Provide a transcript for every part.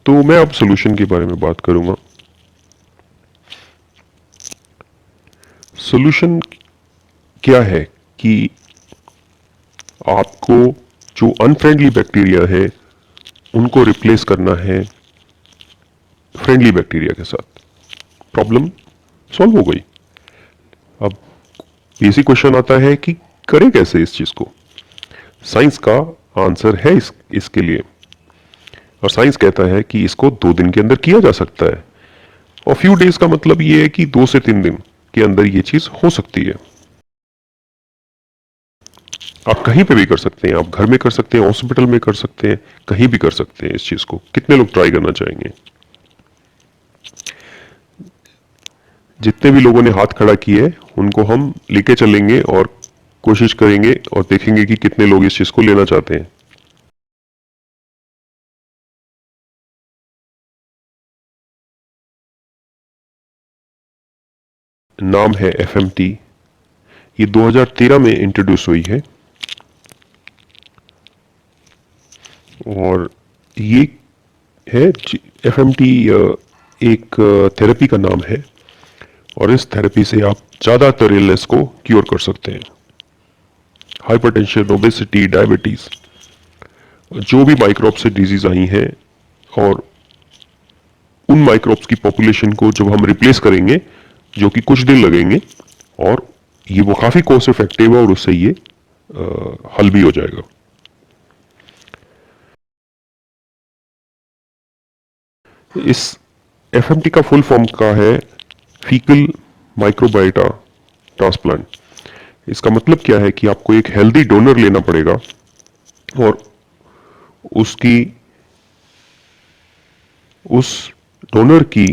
तो मैं अब सोल्यूशन के बारे में बात करूंगा। सोल्यूशन क्या है कि आपको जो अनफ्रेंडली बैक्टीरिया है उनको रिप्लेस करना है फ्रेंडली बैक्टीरिया के साथ। प्रॉब्लम सॉल्व हो गई। अब बेसिक क्वेश्चन आता है कि करें कैसे इस चीज को। साइंस का आंसर है इसके लिए, और साइंस कहता है कि इसको 2 दिन के अंदर किया जा सकता है। और फ्यू डेज का मतलब ये है कि 2 से 3 दिन के अंदर ये चीज हो सकती है। आप कहीं पे भी कर सकते हैं, आप घर में कर सकते हैं, हॉस्पिटल में कर सकते हैं, कहीं भी कर सकते हैं इस चीज को। कितने लोग ट्राई करना चाहेंगे? जितने भी लोगों ने हाथ खड़ा किए उनको हम लेके चलेंगे और कोशिश करेंगे और देखेंगे कि कितने लोग इस चीज को लेना चाहते हैं। नाम है FMT। ये 2013 में इंट्रोड्यूस हुई है और ये है FMT एक थेरेपी का नाम है, और इस थेरेपी से आप ज्यादातर इलनेस को क्योर कर सकते हैं। हाइपरटेंशन, ओबेसिटी, डायबिटीज, जो भी माइक्रोब से डिजीज आई हैं, और उन माइक्रोब्स की पॉपुलेशन को जब हम रिप्लेस करेंगे, जो कि कुछ दिन लगेंगे, और ये वो काफी कॉस्ट इफेक्टिव है, और उससे ये हल भी हो जाएगा। इस FMT का फुल फॉर्म का है फीकल माइक्रोबायोटा ट्रांसप्लांट। इसका मतलब क्या है कि आपको एक हेल्दी डोनर लेना पड़ेगा और उसकी उस डोनर की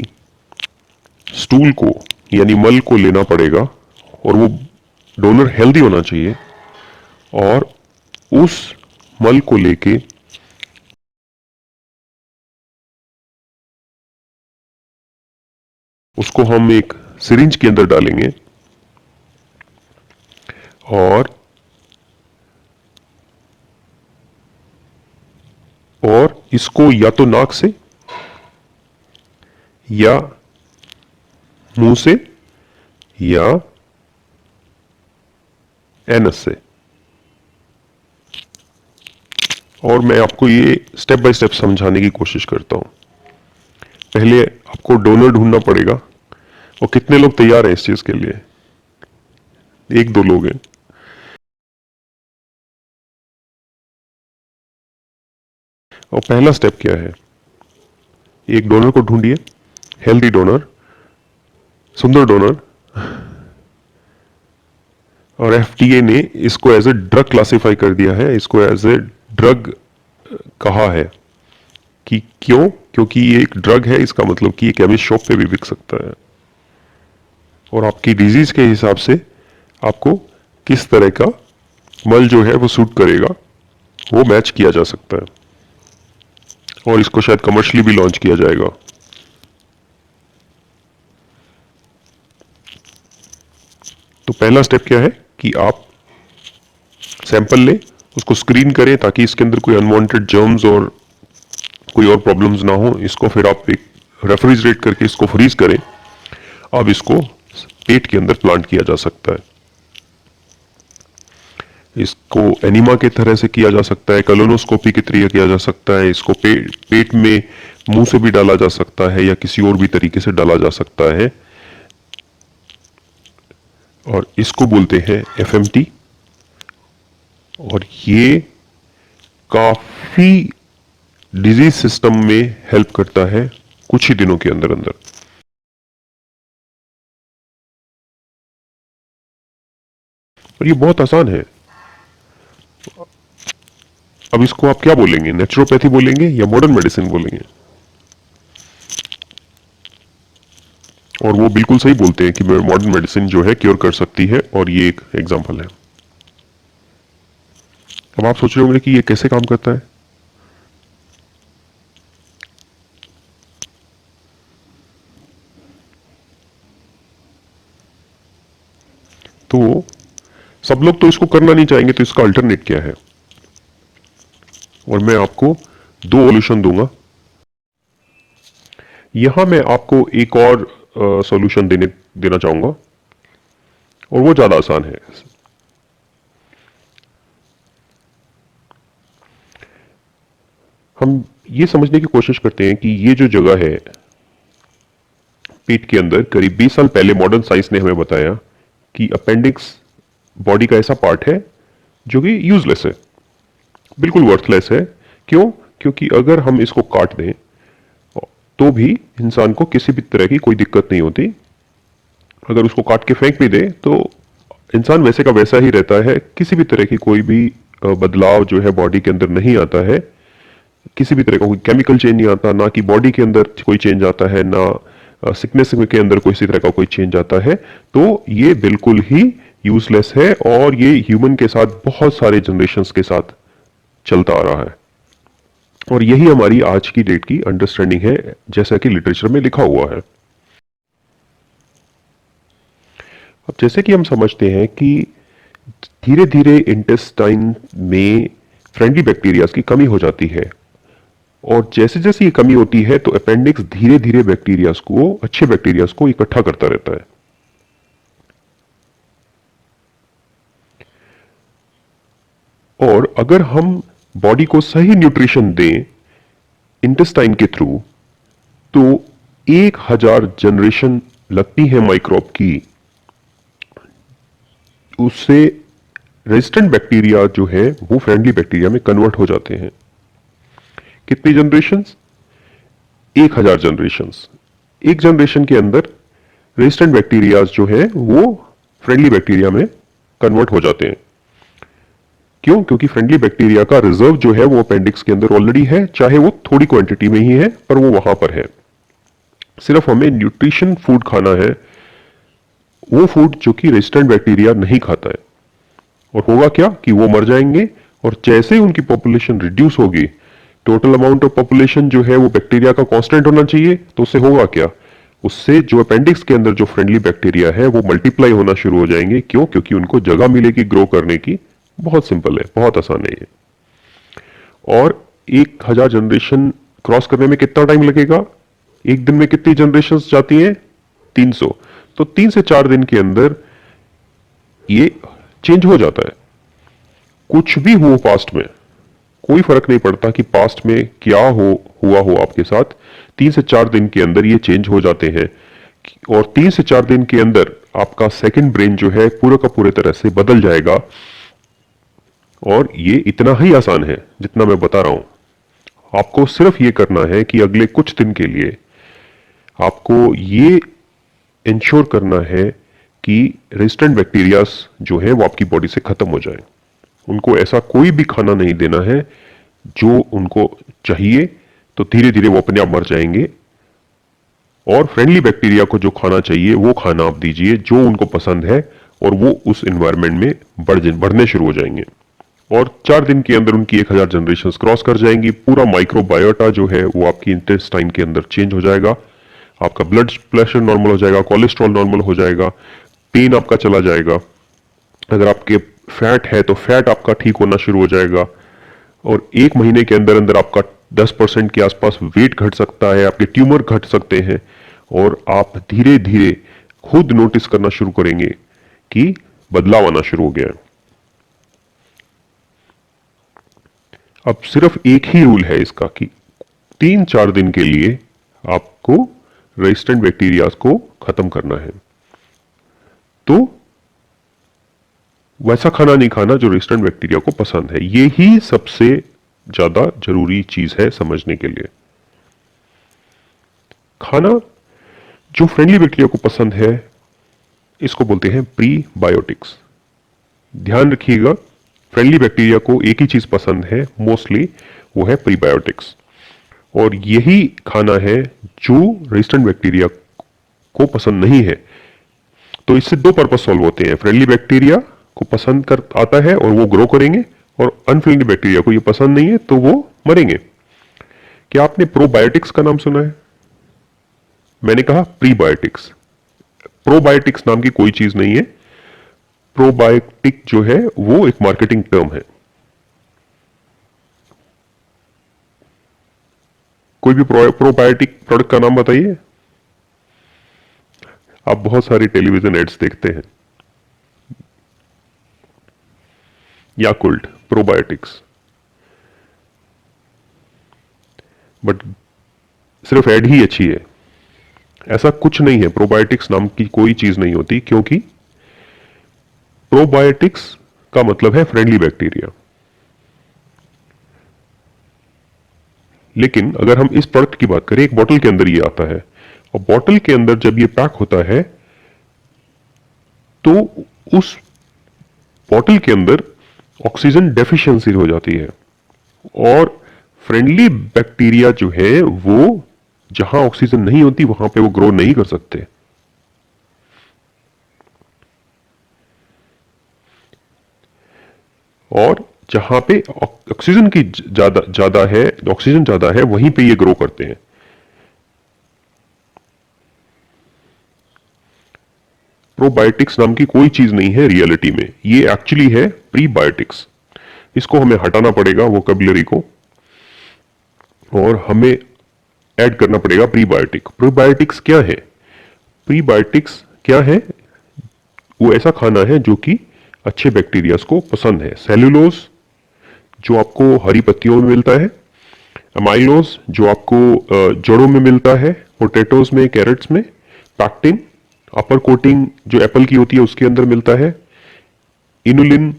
स्टूल को यानी मल को लेना पड़ेगा, और वो डोनर हेल्दी होना चाहिए, और उस मल को लेके उसको हम एक सिरिंज के अंदर डालेंगे, और इसको या तो नाक से या मुंह से या एनस से, और मैं आपको ये स्टेप बाय स्टेप समझाने की कोशिश करता हूं। पहले आपको डोनर ढूंढना पड़ेगा, और कितने लोग तैयार हैं इस चीज के लिए? 1-2 लोग हैं। और पहला स्टेप क्या है? एक डोनर को ढूंढिए, हेल्दी डोनर, सुंदर डोनर। और FDA ने इसको एज ए ड्रग क्लासिफाई कर दिया है, इसको एज ए ड्रग कहा है। कि क्यों? क्योंकि ये एक ड्रग है, इसका मतलब कि ये केमिस्ट शॉप पे भी बिक सकता है, और आपकी डिजीज के हिसाब से आपको किस तरह का मल जो है वो सूट करेगा, वो मैच किया जा सकता है, और इसको शायद कमर्शियली भी लॉन्च किया जाएगा। तो पहला स्टेप क्या है कि आप सैंपल लें, उसको स्क्रीन करें ताकि इसके अंदर कोई अनवांटेड जर्म्स और कोई और प्रॉब्लम्स ना हो। इसको फिर आप एक रेफ्रिजरेट करके इसको फ्रीज करें। अब इसको पेट के अंदर प्लांट किया जा सकता है। इसको एनिमा की तरह से किया जा सकता है, कोलोनोस्कोपी के तरीके किया जा सकता है, इसको पेट में मुंह से भी डाला जा सकता है, या किसी और भी तरीके से डाला जा सकता है, और इसको बोलते हैं FMT। और ये काफी डिजीज सिस्टम में हेल्प करता है कुछ ही दिनों के अंदर अंदर। और ये बहुत आसान है। अब इसको आप क्या बोलेंगे? नेचुरोपैथी बोलेंगे या मॉडर्न मेडिसिन बोलेंगे? और वो बिल्कुल सही बोलते हैं कि मॉडर्न मेडिसिन जो है क्योर कर सकती है, और ये एक एग्जांपल है। अब आप सोच रहे होंगे कि ये कैसे काम करता है। तो सब लोग तो इसको करना नहीं चाहेंगे, तो इसका अल्टरनेट क्या है? और मैं आपको 2 सॉल्यूशन दूंगा। यहां मैं आपको एक और सॉल्यूशन देना चाहूंगा, और वो ज्यादा आसान है। हम ये समझने की कोशिश करते हैं कि ये जो जगह है पेट के अंदर, करीब 20 साल पहले मॉडर्न साइंस ने हमें बताया कि अपेंडिक्स बॉडी का ऐसा पार्ट है जो कि यूजलेस है, बिल्कुल वर्थलेस है। क्यों? क्योंकि अगर हम इसको काट दें तो भी इंसान को किसी भी तरह की कोई दिक्कत नहीं होती। अगर उसको काट के फेंक भी दे तो इंसान वैसे का वैसा ही रहता है, किसी भी तरह की कोई भी बदलाव जो है बॉडी के अंदर नहीं आता है, किसी भी तरह का कोई केमिकल चेंज नहीं आता, ना कि बॉडी के अंदर कोई चेंज आता है, ना सिकनेस के अंदर किसी तरह का कोई चेंज आता है। तो ये बिल्कुल ही यूजलेस है, और ये ह्यूमन के साथ बहुत सारे जनरेशंस के साथ चलता आ रहा है, और यही हमारी आज की डेट की अंडरस्टैंडिंग है, जैसा कि लिटरेचर में लिखा हुआ है। अब जैसे कि हम समझते हैं कि धीरे धीरे इंटेस्टाइन में फ्रेंडली बैक्टीरियाज की कमी हो जाती है, और जैसे जैसे ये कमी होती है तो अपेंडिक्स धीरे धीरे बैक्टीरियाज को, अच्छे बैक्टीरियाज को इकट्ठा करता रहता है। और अगर हम बॉडी को सही न्यूट्रिशन दें इंटेस्टाइन के थ्रू, तो 1000 जनरेशन लगती है माइक्रोब की, उससे रेजिस्टेंट बैक्टीरिया जो है वो फ्रेंडली बैक्टीरिया में कन्वर्ट हो जाते हैं। कितनी जनरेशंस? 1000 जनरेशंस। एक जनरेशन के अंदर रेजिस्टेंट बैक्टीरिया जो है वो फ्रेंडली बैक्टीरिया में कन्वर्ट हो जाते हैं। क्यों? क्योंकि फ्रेंडली बैक्टीरिया का रिजर्व जो है वो अपेंडिक्स के अंदर ऑलरेडी है, चाहे वो थोड़ी क्वांटिटी में ही है, पर वो वहां पर है। सिर्फ हमें न्यूट्रिशन फूड खाना है, वो फूड जो कि रेजिस्टेंट बैक्टीरिया नहीं खाता है। और होगा क्या कि वो मर जाएंगे, और जैसे ही उनकी पॉपुलेशन रिड्यूस होगी, टोटल अमाउंट ऑफ पॉपुलेशन जो है वो बैक्टीरिया का कांस्टेंट होना चाहिए, तो उससे होगा क्या? उससे जो अपेंडिक्स के अंदर जो फ्रेंडली बैक्टीरिया है वो मल्टीप्लाई होना शुरू हो जाएंगे। क्यों? क्योंकि उनको जगह मिलेगी ग्रो करने की। बहुत सिंपल है, बहुत आसान है ये। और 1000 जनरेशन क्रॉस करने में कितना टाइम लगेगा? एक दिन में कितनी जनरेशन जाती हैं? 300। तो 3 से 4 दिन के अंदर ये चेंज हो जाता है। कुछ भी हो पास्ट में, कोई फर्क नहीं पड़ता कि पास्ट में क्या हुआ हो आपके साथ, 3 से 4 दिन के अंदर ये चेंज हो जाते हैं। और 3 से 4 दिन के अंदर आपका सेकंड ब्रेन जो है पूरा का पूरे तरह से बदल जाएगा। और ये इतना ही आसान है जितना मैं बता रहा हूं। आपको सिर्फ ये करना है कि अगले कुछ दिन के लिए आपको ये इंश्योर करना है कि रेजिस्टेंट बैक्टीरियाज जो है वो आपकी बॉडी से खत्म हो जाए। उनको ऐसा कोई भी खाना नहीं देना है जो उनको चाहिए, तो धीरे धीरे वो अपने आप मर जाएंगे। और फ्रेंडली बैक्टीरिया को जो खाना चाहिए वो खाना आप दीजिए जो उनको पसंद है, और वो उस एनवायरनमेंट में बढ़ने शुरू हो जाएंगे। और 4 दिन के अंदर उनकी 1000 जनरेशन क्रॉस कर जाएंगी। पूरा माइक्रोबायोटा जो है वो आपकी इंटेस्टाइन के अंदर चेंज हो जाएगा, आपका ब्लड प्रेशर नॉर्मल हो जाएगा, कोलेस्ट्रॉल नॉर्मल हो जाएगा, पेन आपका चला जाएगा। अगर आपके फैट है तो फैट आपका ठीक होना शुरू हो जाएगा। और 1 महीने के अंदर अंदर आपका 10% के आसपास वेट घट सकता है, आपके ट्यूमर घट सकते हैं, और आप धीरे धीरे खुद नोटिस करना शुरू करेंगे कि बदलाव आना शुरू हो गया है। अब सिर्फ एक ही रूल है इसका कि 3-4 दिन के लिए आपको रेजिस्टेंट बैक्टीरिया को खत्म करना है। तो वैसा खाना नहीं खाना जो रेजिस्टेंट बैक्टीरिया को पसंद है। ये ही सबसे ज्यादा जरूरी चीज है समझने के लिए। खाना जो फ्रेंडली बैक्टीरिया को पसंद है इसको बोलते हैं प्रीबायोटिक्स। ध्यान रखिएगा, फ्रेंडली बैक्टीरिया को एक ही चीज पसंद है मोस्टली, वो है प्रीबायोटिक्स। और यही खाना है जो रेजिस्टेंट बैक्टीरिया को पसंद नहीं है। तो इससे दो पर्पस सॉल्व होते हैं। फ्रेंडली बैक्टीरिया को पसंद कर आता है और वो ग्रो करेंगे, और अनफ्रेंडली बैक्टीरिया को ये पसंद नहीं है तो वो मरेंगे। क्या आपने प्रोबायोटिक्स का नाम सुना है? मैंने कहा प्रीबायोटिक्स। प्रोबायोटिक्स नाम की कोई चीज नहीं है। प्रोबायोटिक जो है वो एक मार्केटिंग टर्म है। कोई भी प्रोबायोटिक प्रोडक्ट का नाम बताइए। आप बहुत सारी टेलीविजन एड्स देखते हैं। याकुल्ट प्रोबायोटिक्स, बट सिर्फ एड ही अच्छी है, ऐसा कुछ नहीं है। प्रोबायोटिक्स नाम की कोई चीज नहीं होती, क्योंकि प्रोबायोटिक्स का मतलब है फ्रेंडली बैक्टीरिया। लेकिन अगर हम इस प्रोडक्ट की बात करें, एक बॉटल के अंदर ये आता है, और बॉटल के अंदर जब ये पैक होता है तो उस बॉटल के अंदर ऑक्सीजन डेफिशिएंसी हो जाती है, और फ्रेंडली बैक्टीरिया जो है वो जहां ऑक्सीजन नहीं होती वहां पे वो ग्रो नहीं कर सकते। और जहां पे ऑक्सीजन की ज्यादा है, ऑक्सीजन ज्यादा है, वहीं पे ये ग्रो करते हैं। प्रोबायोटिक्स नाम की कोई चीज नहीं है रियलिटी में, ये एक्चुअली है प्रीबायोटिक्स। इसको हमें हटाना पड़ेगा वोकैबुलरी को, और हमें ऐड करना पड़ेगा प्रीबायोटिक। प्रीबायोटिक्स क्या है? प्रीबायोटिक्स क्या है? वो ऐसा खाना है जो कि अच्छे बैक्टीरियाज को पसंद है। सेलुलोज जो आपको हरी पत्तियों में मिलता है, अमाइलोज जो आपको जड़ों में मिलता है, पोटैटोज में, कैरेट्स में, पैक्टिन अपर कोटिंग जो एप्पल की होती है उसके अंदर मिलता है, इनुलिन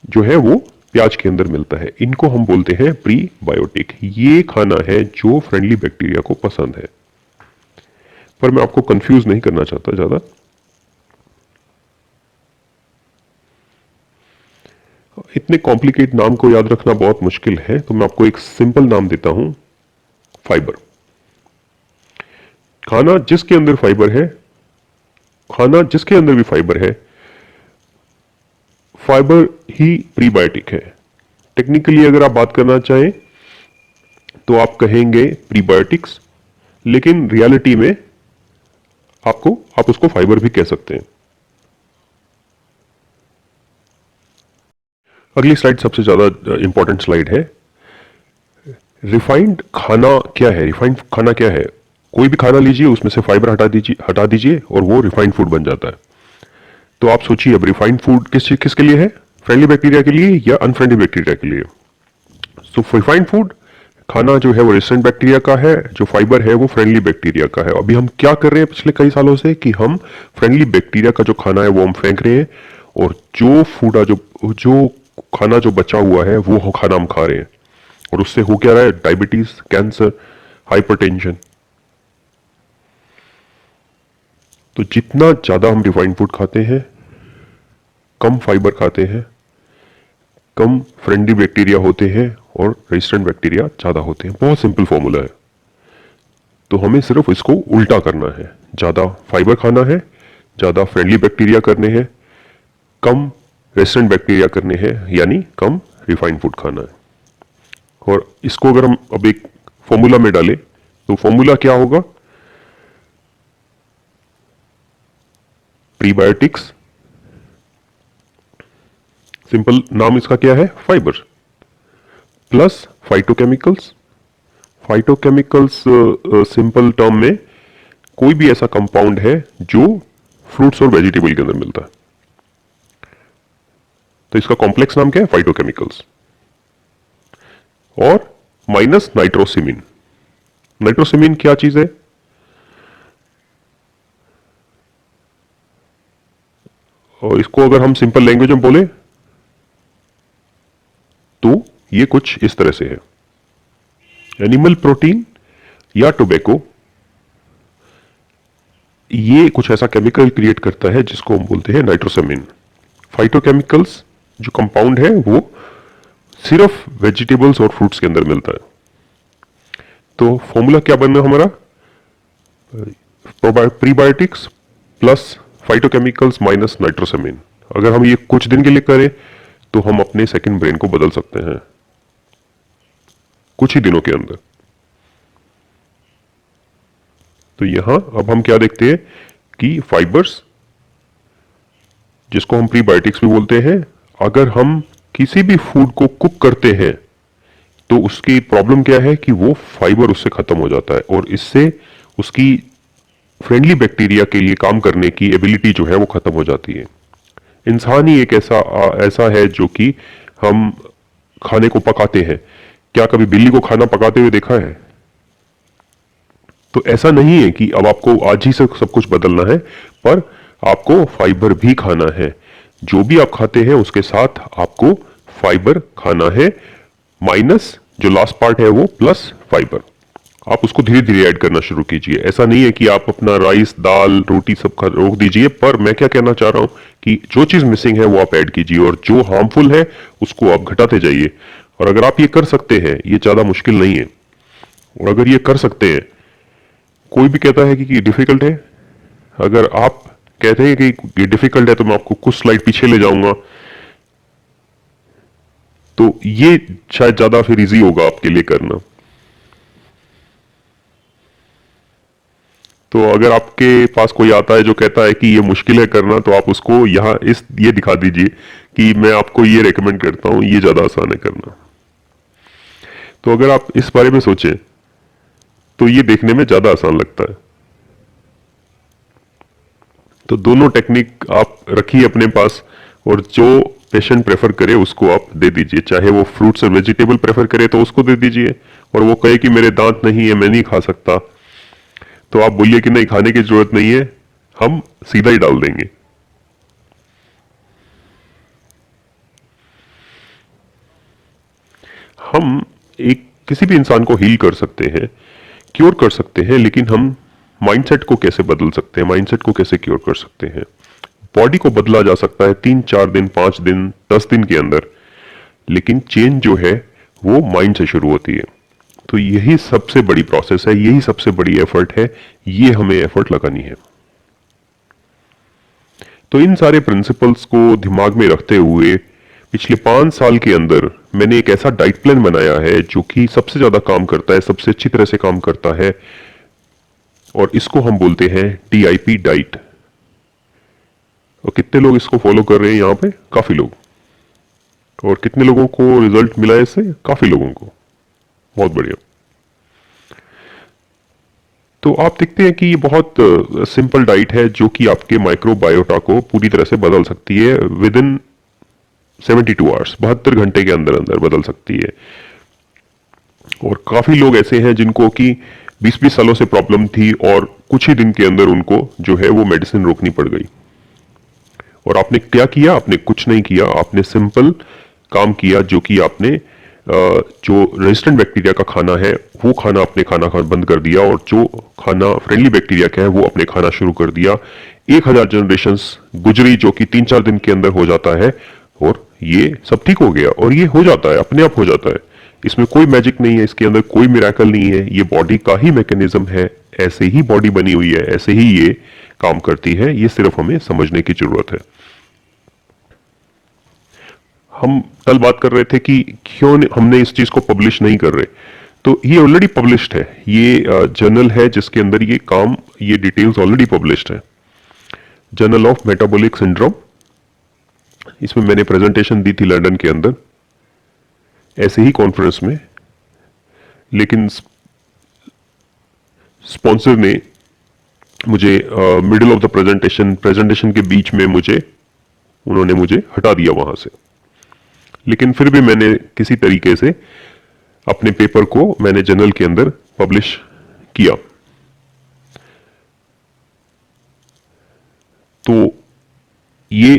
जो है वो प्याज के अंदर मिलता है। इनको हम बोलते हैं प्रीबायोटिक। ये खाना है जो फ्रेंडली बैक्टीरिया को पसंद है। पर मैं आपको कंफ्यूज नहीं करना चाहता ज्यादा। इतने कॉम्प्लिकेट नाम को याद रखना बहुत मुश्किल है, तो मैं आपको एक सिंपल नाम देता हूं, फाइबर। खाना जिसके अंदर फाइबर है, खाना जिसके अंदर भी फाइबर है, फाइबर ही प्रीबायोटिक है। टेक्निकली अगर आप बात करना चाहें तो आप कहेंगे प्रीबायोटिक्स, लेकिन रियलिटी में आप उसको फाइबर भी कह सकते हैं। अगली स्लाइड सबसे ज्यादा इंपॉर्टेंट स्लाइड है। रिफाइंड खाना क्या है? रिफाइंड खाना क्या है? कोई भी खाना लीजिए, उसमें से फाइबर हटा दीजिए और वो रिफाइंड फूड बन जाता है। तो आप सोचिए, अब रिफाइंड फूड किसके लिए है? फ्रेंडली बैक्टीरिया के लिए या अनफ्रेंडली बैक्टीरिया के लिए? सो रिफाइंड फूड खाना जो है वो रेजिस्टेंट बैक्टीरिया का है, जो फाइबर है वो फ्रेंडली बैक्टीरिया का है। अभी हम क्या कर रहे हैं पिछले कई सालों से कि हम फ्रेंडली बैक्टीरिया का जो खाना है वो हम फेंक रहे हैं, और जो खाना जो बचा हुआ है वो खाना हम खा रहे हैं, और उससे हो क्या रहा है? Diabetes, cancer, hypertension. तो जितना ज्यादा हम रिफाइंड फूड खाते हैं, कम फाइबर खाते हैं, कम फ्रेंडली बैक्टीरिया होते हैं और रेजिस्टेंट बैक्टीरिया ज्यादा होते हैं। बहुत सिंपल फॉर्मूला है। तो हमें सिर्फ इसको उल्टा करना है, ज्यादा फाइबर खाना है, ज्यादा फ्रेंडली बैक्टीरिया करने हैं, कम रेजिस्टेंट बैक्टीरिया करने हैं, यानी कम रिफाइंड फूड खाना है। और इसको अगर हम अब एक फॉर्मूला में डालें तो फॉर्मूला क्या होगा? प्रीबायोटिक्स, सिंपल नाम इसका क्या है? Fibre, plus phytochemicals. Phytochemicals simple term में कोई भी ऐसा कंपाउंड है जो फ्रूट्स और वेजिटेबल के अंदर मिलता है। तो इसका कॉम्प्लेक्स नाम क्या है? फाइटोकेमिकल्स। और माइनस नाइट्रोसिमिन। नाइट्रोसिमिन क्या चीज है? और इसको अगर हम सिंपल लैंग्वेज में बोले तो ये कुछ इस तरह से है। एनिमल प्रोटीन या टोबैको, ये कुछ ऐसा केमिकल क्रिएट करता है जिसको हम बोलते हैं नाइट्रोसामिन। फाइटोकेमिकल्स जो कंपाउंड है वो सिर्फ वेजिटेबल्स और फ्रूट्स के अंदर मिलता है। तो फॉर्मूला क्या बनना हमारा? Prebiotics plus phytochemicals minus nitrosamine. अगर हम ये कुछ दिन के लिए करें तो हम अपने सेकंड ब्रेन को बदल सकते हैं कुछ ही दिनों के अंदर। तो यहां अब हम क्या देखते हैं कि फाइबर्स, जिसको हम प्रीबायोटिक्स भी बोलते हैं, अगर हम किसी भी फूड को कुक करते हैं तो उसकी प्रॉब्लम क्या है कि वो फाइबर उससे खत्म हो जाता है और इससे उसकी फ्रेंडली बैक्टीरिया के लिए काम करने की एबिलिटी जो है वो खत्म हो जाती है। इंसान ही एक ऐसा है जो कि हम खाने को पकाते हैं। क्या कभी बिल्ली को खाना पकाते हुए देखा है? तो ऐसा नहीं है कि अब आपको आज ही से सब कुछ बदलना है, पर आपको फाइबर भी खाना है। जो भी आप खाते हैं उसके साथ आपको फाइबर खाना है, माइनस जो लास्ट पार्ट है वो प्लस फाइबर। आप उसको धीरे धीरे ऐड करना शुरू कीजिए। ऐसा नहीं है कि आप अपना राइस दाल रोटी सब रोक दीजिए, पर मैं क्या कहना चाह रहा हूं कि जो चीज मिसिंग है वो आप ऐड कीजिए और जो हार्मफुल है उसको आप घटाते जाइए। और अगर आप ये कर सकते हैं, ये ज्यादा मुश्किल नहीं है, और अगर ये कर सकते हैं, कोई भी कहता है कि डिफिकल्ट है, अगर आप कहते हैं कि ये डिफिकल्ट है तो मैं आपको कुछ स्लाइड पीछे ले जाऊंगा, तो ये शायद ज्यादा फिर इजी होगा आपके लिए करना। तो अगर आपके पास कोई आता है जो कहता है कि ये मुश्किल है करना, तो आप उसको यहाँ ये दिखा दीजिए कि मैं आपको ये रेकमेंड करता हूं, ये ज्यादा आसान है करना। तो अगर आप इस बारे में सोचें तो ये देखने में ज्यादा आसान लगता है। तो दोनों टेक्निक आप रखिए अपने पास, और जो पेशेंट प्रेफर करे उसको आप दे दीजिए। चाहे वो फ्रूट्स और वेजिटेबल प्रेफर करे तो उसको दे दीजिए, और वो कहे कि मेरे दांत नहीं है मैं नहीं खा सकता, तो आप बोलिए कि नहीं खाने की जरूरत नहीं है, हम सीधा ही डाल देंगे। हम एक किसी भी इंसान को हील कर सकते हैं, क्योर कर सकते हैं, लेकिन हम माइंडसेट को कैसे बदल सकते हैं, माइंडसेट को कैसे क्योर कर सकते हैं? बॉडी को बदला जा सकता है 3-4 दिन 5 दिन 10 दिन के अंदर, लेकिन चेंज जो है वो माइंड से शुरू होती है। तो यही सबसे बड़ी प्रोसेस है, यही सबसे बड़ी एफर्ट है, ये हमें एफर्ट लगानी है। तो इन सारे प्रिंसिपल्स को दिमाग में रखते हुए पिछले 5 साल के अंदर मैंने एक ऐसा डाइट प्लान बनाया है जो कि सबसे ज्यादा काम करता है, सबसे अच्छी तरह से काम करता है, और इसको हम बोलते हैं DIP डाइट। और कितने लोग इसको फॉलो कर रहे हैं यहाँ पे? काफी लोग। और कितने लोगों को रिजल्ट मिला है इससे? काफी लोगों को। बहुत बढ़िया। तो आप देखते हैं कि ये बहुत सिंपल डाइट है जो कि आपके माइक्रोबायोटा को पूरी तरह से बदल सकती है विद इन 72 आवर्स, 72 घंटे के अंदर अंदर बदल सकती है। और काफी लोग ऐसे हैं जिनको कि 20-20 सालों से प्रॉब्लम थी और कुछ ही दिन के अंदर उनको जो है वो मेडिसिन रोकनी पड़ गई। और आपने क्या किया? आपने कुछ नहीं किया, आपने सिंपल काम किया, जो कि आपने जो रेजिस्टेंट बैक्टीरिया का खाना है वो खाना अपने खाना बंद कर दिया, और जो खाना फ्रेंडली बैक्टीरिया का है वो अपने खाना शुरू कर दिया। 1000 जनरेशंस गुजरी, जो कि 3-4 दिन के अंदर हो जाता है, और ये सब ठीक हो गया। और ये हो जाता है, अपने आप हो जाता है, इसमें कोई मैजिक नहीं है, इसके अंदर कोई मिराकल नहीं है, ये बॉडी का ही मैकेनिज्म है, ऐसे ही बॉडी बनी हुई है, ऐसे ही ये काम करती है, ये सिर्फ हमें समझने की जरूरत है। हम कल बात कर रहे थे कि क्यों हमने इस चीज को पब्लिश नहीं कर रहे, तो ये ऑलरेडी पब्लिश्ड है, ये जर्नल है जिसके अंदर ये काम, ये डिटेल्स ऑलरेडी पब्लिश्ड है। जर्नल ऑफ मेटाबॉलिक सिंड्रोम, इसमें मैंने प्रेजेंटेशन दी थी लंदन के अंदर ऐसे ही कॉन्फ्रेंस में, लेकिन स्पॉन्सर ने मुझे मिडिल ऑफ द प्रेजेंटेशन के बीच में उन्होंने मुझे हटा दिया वहां से। लेकिन फिर भी मैंने किसी तरीके से अपने पेपर को मैंने जर्नल के अंदर पब्लिश किया। तो ये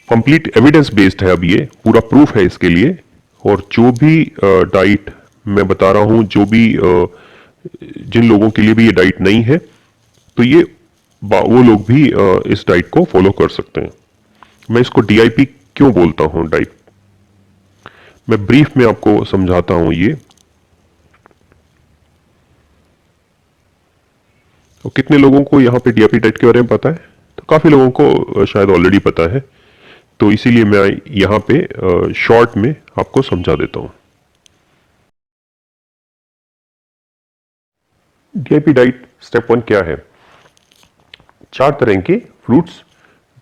कंप्लीट एविडेंस बेस्ड है, अब ये पूरा प्रूफ है इसके लिए। और जो भी डाइट मैं बता रहा हूं, जो भी जिन लोगों के लिए भी ये डाइट नहीं है, तो ये वो लोग भी इस डाइट को फॉलो कर सकते हैं। मैं इसको DIP क्यों बोलता हूं डाइट, मैं ब्रीफ में आपको समझाता हूं ये। तो कितने लोगों को यहाँ पे DIP डाइट के बारे में पता है? तो काफी लोगों को शायद ऑलरेडी पता है, तो इसीलिए मैं यहाँ पे शॉर्ट में आपको समझा देता हूं। DIP डाइट स्टेप 1 क्या है? 4 तरह के फ्रूट्स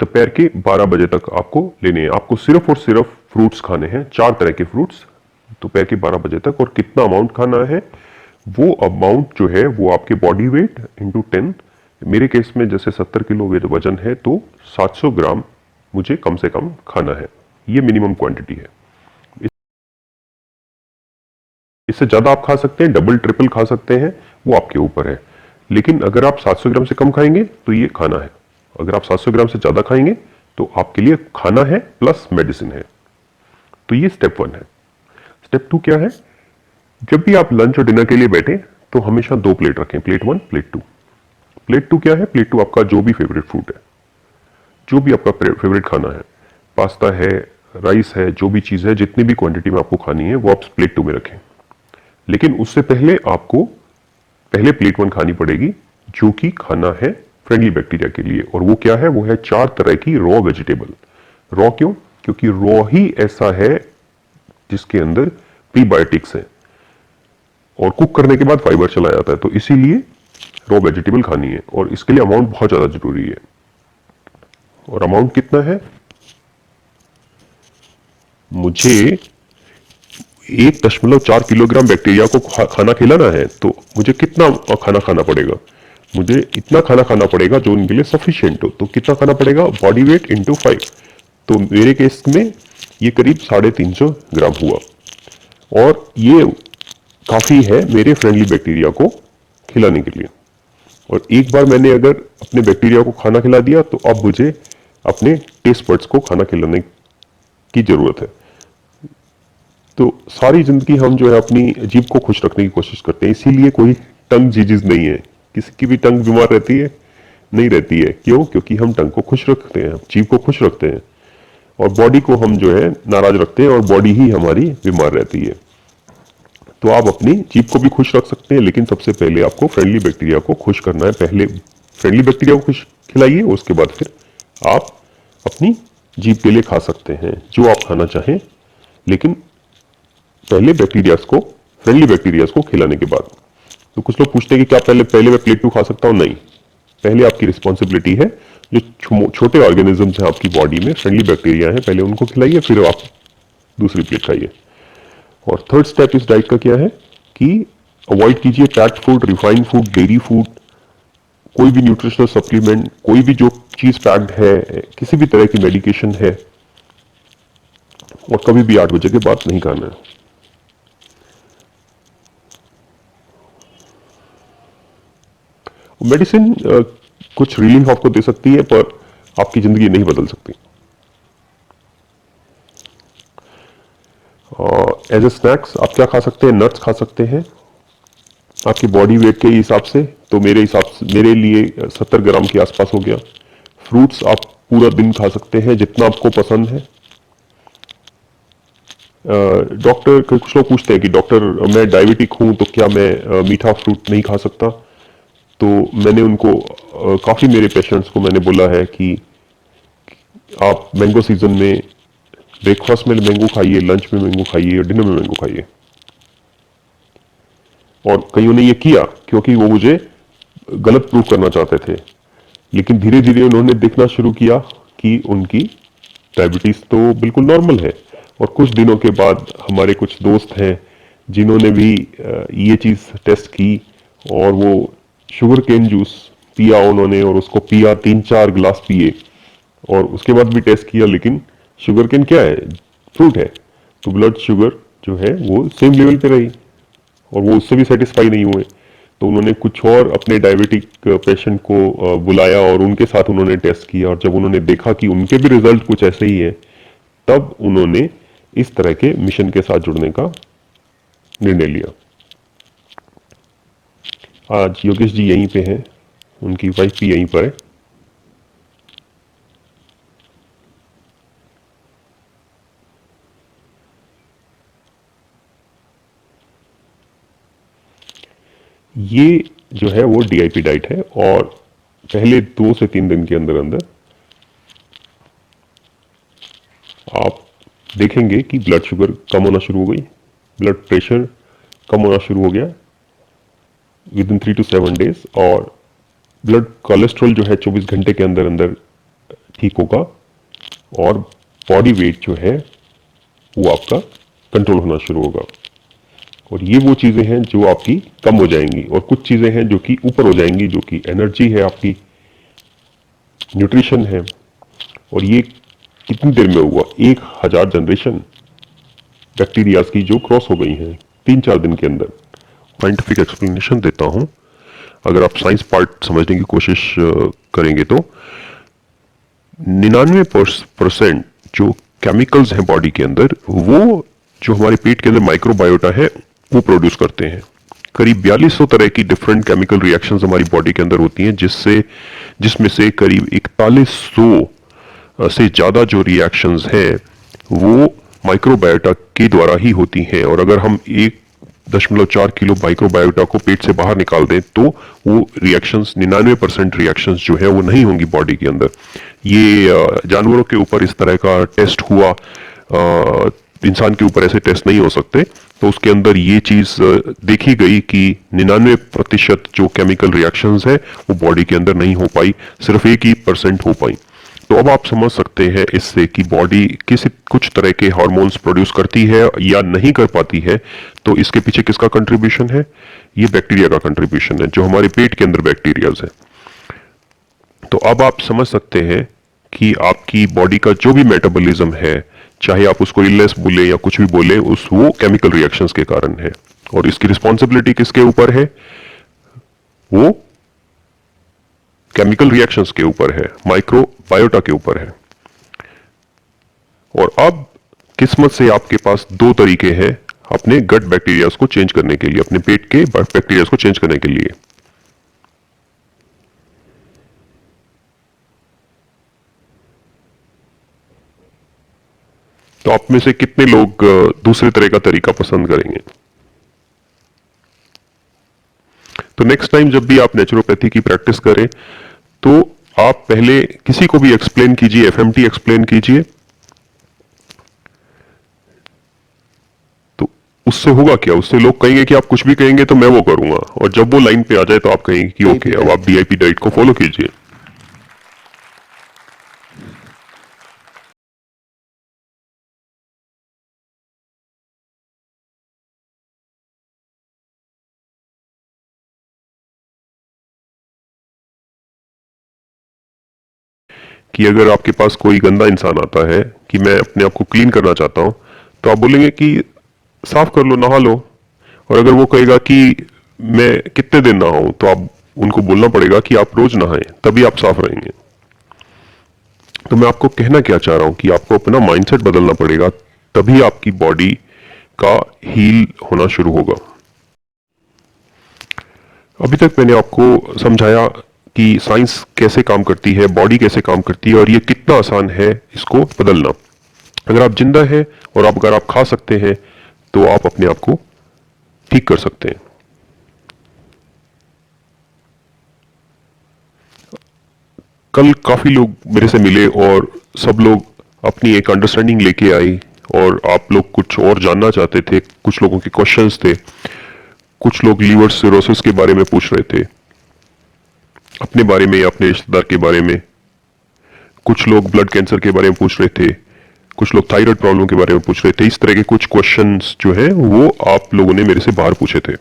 दोपहर के 12 बजे तक आपको लेने हैं। आपको सिर्फ और सिर्फ फ्रूट्स खाने हैं, 4 तरह के फ्रूट्स दोपहर के 12 बजे तक। और कितना अमाउंट खाना है, वो अमाउंट जो है वो आपके बॉडी वेट इंटू 10, मेरे केस में जैसे 70 किलो वजन है तो 700 ग्राम मुझे कम से कम खाना है। ये मिनिमम क्वांटिटी है। इससे ज़्यादा आप खा सकते हैं, डबल ट्रिपल खा सकते हैं, वो आपके ऊपर है। लेकिन अगर आप 700 ग्राम से कम खाएंगे तो ये खाना है। अगर आप 700 ग्राम से ज़्यादा खाएंगे तो आपके लिए खाना है प्लस मेडिसिन है। तो ये स्टेप 1 है। स्टेप 2 क्या है? जब भी आप लंच और डिनर के लिए बैठे तो हमेशा 2 प्लेट रखें, प्लेट 1, प्लेट 2। प्लेट 2 क्या है? प्लेट 2 आपका जो भी फेवरेट फूड है, जो भी आपका फेवरेट खाना है, पास्ता है, राइस है, जो भी चीज़ है, जितनी भी क्वांटिटी में आपको खानी है वो आप प्लेट 2 में रखें। लेकिन उससे पहले आपको पहले प्लेट 1 खानी पड़ेगी, जो कि खाना है फ्रेंडली बैक्टीरिया के लिए। और वो क्या है? वो है 4 तरह की रॉ वेजिटेबल। रॉ क्यों? क्योंकि रॉ ही ऐसा है जिसके अंदर प्रीबायोटिक्स है और कुक करने के बाद फाइबर चला जाता है, तो इसीलिए रॉ वेजिटेबल खानी है। और इसके लिए अमाउंट बहुत ज्यादा जरूरी है। और अमाउंट कितना है? मुझे 1.4 किलोग्राम बैक्टीरिया को खाना खिलाना है, तो मुझे कितना खाना खाना पड़ेगा? मुझे इतना खाना खाना पड़ेगा जो उनके लिए सफिशिएंट हो। तो कितना खाना पड़ेगा? Body weight into 5। तो मेरे केस में ये करीब 350 ग्राम हुआ। और ये काफी है मेरे फ्रेंडली बैक्टीरिया को खिलाने के लिए। और एक बार मैंने अगर अपने बैक्टीरिया को खाना खिला दिया तो अब मुझे अपने टेस्ट बड्स को खाना खिलाने की जरूरत है। तो सारी जिंदगी हम जो है अपनी जीभ को खुश रखने की कोशिश करते हैं, इसीलिए कोई टंग डिजीज नहीं है। किसी की भी टंग बीमार रहती है? नहीं रहती है। क्यों? क्योंकि हम टंग को खुश रखते हैं, जीभ को खुश रखते हैं, और बॉडी को हम जो है नाराज रखते हैं, और बॉडी ही हमारी बीमार रहती है। तो आप अपनी जीभ को भी खुश रख सकते हैं, लेकिन सबसे पहले आपको फ्रेंडली बैक्टीरिया को खुश करना है। पहले फ्रेंडली बैक्टीरिया को खुश खिलाइए, उसके बाद फिर आप अपनी जीभ के लिए खा सकते हैं जो आप खाना चाहें, लेकिन पहले बैक्टीरियाज को, फ्रेंडली बैक्टीरियाज को खिलाने के बाद। तो कुछ लोग पूछते हैं कि क्या पहले मैं प्लेट 2 खा सकता हूं? नहीं, पहले आपकी रिस्पॉन्सिबिलिटी है जो छोटे ऑर्गेनिजम्स हैं आपकी बॉडी में, फ्रेंडली बैक्टीरिया हैं, पहले उनको खिलाइए, फिर आप दूसरी प्लेट खाइए। और थर्ड स्टेप इस डाइट का क्या है कि अवॉइड कीजिए packed food, refined food, dairy food, कोई भी न्यूट्रिशनल सप्लीमेंट, कोई भी जो चीज पैक्ड है, किसी भी तरह की मेडिकेशन है, और कभी भी 8 बजे के बाद नहीं खाना है। मेडिसिन कुछ रिलीफ आपको दे सकती है, पर आपकी जिंदगी नहीं बदल सकती। एज ए स्नैक्स आप क्या खा सकते हैं? नट्स खा सकते हैं आपकी बॉडी वेट के हिसाब से। तो मेरे लिए 70 ग्राम के आसपास हो गया। फ्रूट्स आप पूरा दिन खा सकते हैं जितना आपको पसंद है। डॉक्टर, कुछ लोग पूछते हैं कि डॉक्टर मैं डायबिटिक हूं तो क्या मैं मीठा फ्रूट नहीं खा सकता? तो मैंने उनको काफ़ी मेरे पेशेंट्स को मैंने बोला है कि आप मैंगो सीजन में ब्रेकफास्ट में मैंगो खाइए, लंच में मैंगो खाइए और डिनर में मैंगो खाइए। और कईयों ने ये किया क्योंकि वो मुझे गलत प्रूव करना चाहते थे, लेकिन धीरे धीरे उन्होंने देखना शुरू किया कि उनकी डायबिटीज तो बिल्कुल नॉर्मल है। और कुछ दिनों के बाद हमारे कुछ दोस्त हैं जिन्होंने भी ये चीज़ टेस्ट की, और वो शुगर केन जूस पिया उन्होंने, और उसको पिया, 3-4 गिलास पिए, और उसके बाद भी टेस्ट किया, लेकिन शुगर केन क्या है? फ्रूट है। तो ब्लड शुगर जो है वो सेम लेवल पे रही, और वो उससे भी सेटिस्फाई नहीं हुए। तो उन्होंने कुछ और अपने डायबिटिक पेशेंट को बुलाया और उनके साथ उन्होंने टेस्ट किया, और जब उन्होंने देखा कि उनके भी रिजल्ट कुछ ऐसे ही है, तब उन्होंने इस तरह के मिशन के साथ जुड़ने का निर्णय लिया। आज योगेश जी यहीं पे हैं, उनकी वाइफ भी यहीं पर है। ये जो है वो डीआईपी डाइट है, और पहले 2 से 3 दिन के अंदर अंदर आप देखेंगे कि ब्लड शुगर कम होना शुरू हो गई, ब्लड प्रेशर कम होना शुरू हो गया विद इन 3 to 7 डेज, और ब्लड कोलेस्ट्रॉल जो है 24 घंटे के अंदर अंदर ठीक होगा, और बॉडी वेट जो है वो आपका कंट्रोल होना शुरू होगा। और ये वो चीजें हैं जो आपकी कम हो जाएंगी, और कुछ चीजें हैं जो कि ऊपर हो जाएंगी, जो कि एनर्जी है, आपकी न्यूट्रिशन है। और ये कितनी देर में हुआ? 1000 जनरेशन बैक्टीरियाज की जो क्रॉस हो गई हैं 3-4 दिन के अंदर। साइंटिफिक एक्सप्लेनेशन देता हूं, अगर आप साइंस पार्ट समझने की कोशिश करेंगे तो 99% जो केमिकल्स हैं बॉडी के अंदर, वो जो हमारे पेट के अंदर माइक्रोबायोटा है वो प्रोड्यूस करते हैं। करीब 4200 तरह की डिफरेंट केमिकल रिएक्शंस हमारी बॉडी के अंदर होती हैं, जिसमें से करीब 4100 से ज्यादा जो रिएक्शंस हैं वो माइक्रोबायोटा के द्वारा ही होती हैं। और अगर हम 1.4 किलो माइक्रोबायोटा को पेट से बाहर निकाल दें तो वो रिएक्शंस 99% रिएक्शंस जो है वो नहीं होंगी बॉडी के अंदर। ये जानवरों के ऊपर इस तरह का टेस्ट हुआ, इंसान के ऊपर ऐसे टेस्ट नहीं हो सकते। तो उसके अंदर ये चीज देखी गई कि 99% जो केमिकल रिएक्शंस है वो बॉडी के अंदर नहीं हो पाई, सिर्फ 1% हो पाई। तो अब आप समझ सकते हैं इससे कि बॉडी कुछ तरह के हार्मोन्स प्रोड्यूस करती है या नहीं कर पाती है। तो इसके पीछे किसका कंट्रीब्यूशन है? ये बैक्टीरिया का कंट्रीब्यूशन है, जो हमारे पेट के अंदर बैक्टीरियाज है। तो अब आप समझ सकते हैं कि आपकी बॉडी का जो भी मेटाबॉलिज्म है, चाहे आप उसको इलनेस बोले या कुछ भी बोले, वो केमिकल रिएक्शंस के कारण है। और इसकी रिस्पॉन्सिबिलिटी किसके ऊपर है? वो केमिकल रिएक्शंस के ऊपर है, माइक्रोबायोटा के ऊपर है। और अब किस्मत से आपके पास 2 तरीके हैं अपने गट बैक्टीरियाज को चेंज करने के लिए, अपने पेट के बैक्टीरियाज को चेंज करने के लिए। तो आप में से कितने लोग दूसरे तरह का तरीका पसंद करेंगे? तो नेक्स्ट टाइम जब भी आप नेचुरोपैथी की प्रैक्टिस करें तो आप पहले किसी को भी एक्सप्लेन कीजिए, एफएमटी एक्सप्लेन कीजिए। तो उससे होगा क्या? उससे लोग कहेंगे कि आप कुछ भी कहेंगे तो मैं वो करूंगा, और जब वो लाइन पे आ जाए तो आप कहेंगे कि ओके, अब आप डीआईपी डाइट को फॉलो कीजिए। कि अगर आपके पास कोई गंदा इंसान आता है कि मैं अपने आप को क्लीन करना चाहता हूं, तो आप बोलेंगे कि साफ कर लो, नहा लो। और अगर वो कहेगा कि मैं कितने दिन नहाऊं, तो आप उनको बोलना पड़ेगा कि आप रोज नहाएं, तभी आप साफ रहेंगे। तो मैं आपको कहना क्या चाह रहा हूं कि आपको अपना माइंडसेट बदलना पड़ेगा, तभी आपकी बॉडी का हील होना शुरू होगा। अभी तक मैंने आपको समझाया कि साइंस कैसे काम करती है, बॉडी कैसे काम करती है, और ये कितना आसान है इसको बदलना। अगर आप जिंदा हैं और अगर आप खा सकते हैं तो आप अपने आप को ठीक कर सकते हैं। कल काफी लोग मेरे से मिले और सब लोग अपनी एक अंडरस्टैंडिंग लेके आए, और आप लोग कुछ और जानना चाहते थे, कुछ लोगों के क्वेश्चंस थे, कुछ लोग लीवर सिरोसिस के बारे में पूछ रहे थे, अपने बारे में या अपने रिश्तेदार के बारे में, कुछ लोग ब्लड कैंसर के बारे में पूछ रहे थे, कुछ लोग थायराइड प्रॉब्लम के बारे में पूछ रहे थे। इस तरह के कुछ क्वेश्चंस जो हैं वो आप लोगों ने मेरे से बाहर पूछे थे।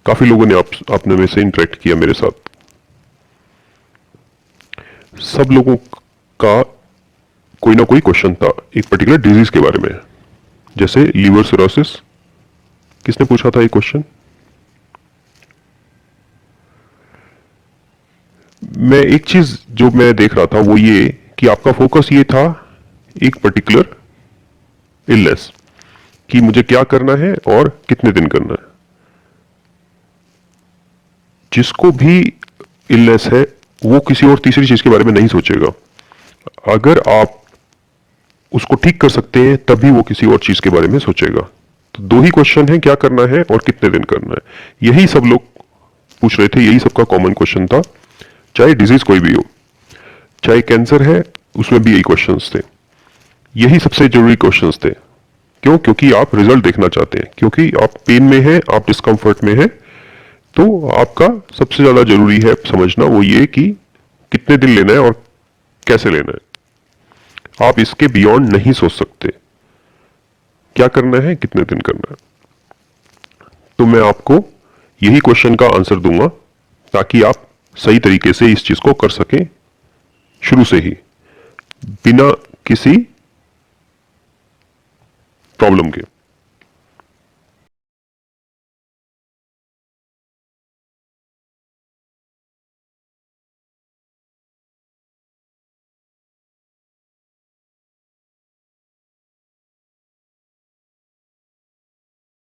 काफी लोगों ने आपने में से इंटरेक्ट किया मेरे साथ। सब लोगों का कोई ना कोई क्वेश्चन था एक पर्टिकुलर डिजीज के बारे में, जैसे लीवर सिरोसिस। किसने पूछा था ये क्वेश्चन? मैं एक चीज जो मैं देख रहा था वो ये कि आपका फोकस ये था एक पर्टिकुलर इलनेस, कि मुझे क्या करना है और कितने दिन करना है। जिसको भी इलनेस है वो किसी और तीसरी चीज के बारे में नहीं सोचेगा। अगर आप उसको ठीक कर सकते हैं तभी वो किसी और चीज के बारे में सोचेगा। तो 2 ही क्वेश्चन है, क्या करना है और कितने दिन करना है। यही सब लोग पूछ रहे थे, यही सबका कॉमन क्वेश्चन था, चाहे डिजीज कोई भी हो, चाहे कैंसर है उसमें भी यही क्वेश्चंस थे। यही सबसे जरूरी क्वेश्चंस थे। क्यों? क्योंकि आप रिजल्ट देखना चाहते हैं, क्योंकि आप पेन में हैं, आप डिस्कंफर्ट में हैं। तो आपका सबसे ज्यादा जरूरी है समझना वो ये कि कितने दिन लेना है और कैसे लेना है। आप इसके बियॉन्ड नहीं सोच सकते। क्या करना है, कितने दिन करना है। तो मैं आपको यही क्वेश्चन का आंसर दूंगा ताकि आप सही तरीके से इस चीज को कर सकें शुरू से ही, बिना किसी प्रॉब्लम के।